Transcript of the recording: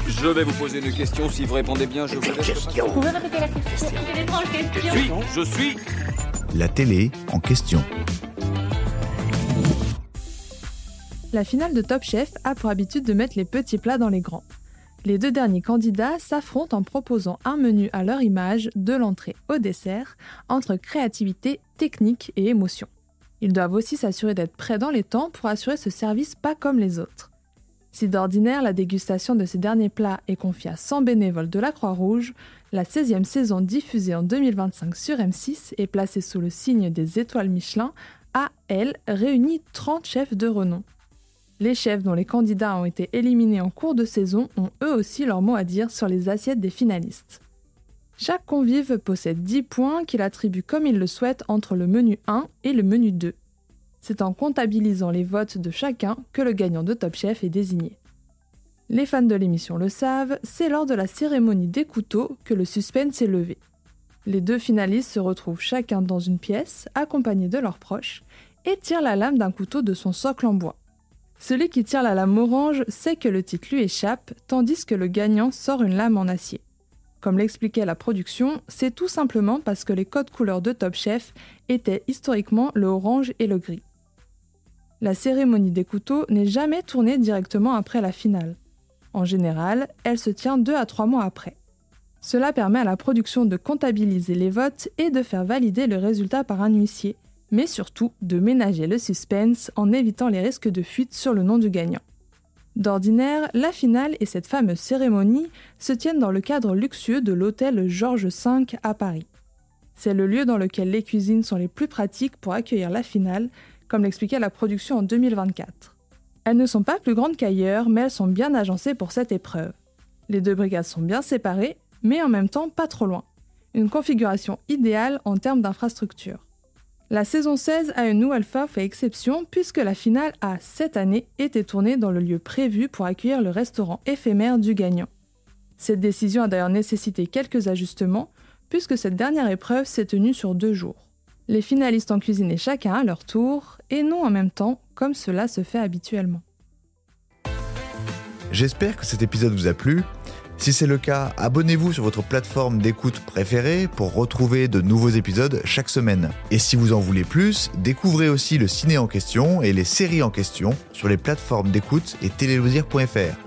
Je vais vous poser une question. Si vous répondez bien, je vous laisse. Vous pouvez répéter la question? C'est une étrange question. Je suis. La télé en question. La finale de Top Chef a pour habitude de mettre les petits plats dans les grands. Les deux derniers candidats s'affrontent en proposant un menu à leur image, de l'entrée au dessert, entre créativité, technique et émotion. Ils doivent aussi s'assurer d'être prêts dans les temps pour assurer ce service pas comme les autres. Si d'ordinaire, la dégustation de ces derniers plats est confiée à 100 bénévoles de la Croix-Rouge, la 16e saison diffusée en 2025 sur M6 et placée sous le signe des étoiles Michelin a, elle, réuni 30 chefs de renom. Les chefs dont les candidats ont été éliminés en cours de saison ont eux aussi leur mot à dire sur les assiettes des finalistes. Chaque convive possède 10 points qu'il attribue comme il le souhaite entre le menu 1 et le menu 2. C'est en comptabilisant les votes de chacun que le gagnant de Top Chef est désigné. Les fans de l'émission le savent, c'est lors de la cérémonie des couteaux que le suspense est levé. Les deux finalistes se retrouvent chacun dans une pièce, accompagnés de leurs proches, et tirent la lame d'un couteau de son socle en bois. Celui qui tire la lame orange sait que le titre lui échappe, tandis que le gagnant sort une lame en acier. Comme l'expliquait la production, c'est tout simplement parce que les codes couleurs de Top Chef étaient historiquement le orange et le gris. La cérémonie des couteaux n'est jamais tournée directement après la finale. En général, elle se tient 2 à 3 mois après. Cela permet à la production de comptabiliser les votes et de faire valider le résultat par un huissier, mais surtout de ménager le suspense en évitant les risques de fuite sur le nom du gagnant. D'ordinaire, la finale et cette fameuse cérémonie se tiennent dans le cadre luxueux de l'hôtel Georges V à Paris. C'est le lieu dans lequel les cuisines sont les plus pratiques pour accueillir la finale, comme l'expliquait la production en 2024. Elles ne sont pas plus grandes qu'ailleurs, mais elles sont bien agencées pour cette épreuve. Les deux brigades sont bien séparées, mais en même temps pas trop loin. Une configuration idéale en termes d'infrastructure. La saison 16 a une nouvelle fois fait exception puisque la finale a, cette année, été tournée dans le lieu prévu pour accueillir le restaurant éphémère du gagnant. Cette décision a d'ailleurs nécessité quelques ajustements puisque cette dernière épreuve s'est tenue sur 2 jours. Les finalistes ont cuisiné chacun à leur tour et non en même temps comme cela se fait habituellement. J'espère que cet épisode vous a plu. Si c'est le cas, abonnez-vous sur votre plateforme d'écoute préférée pour retrouver de nouveaux épisodes chaque semaine. Et si vous en voulez plus, découvrez aussi le ciné en question et les séries en question sur les plateformes d'écoute et téléloisirs.fr.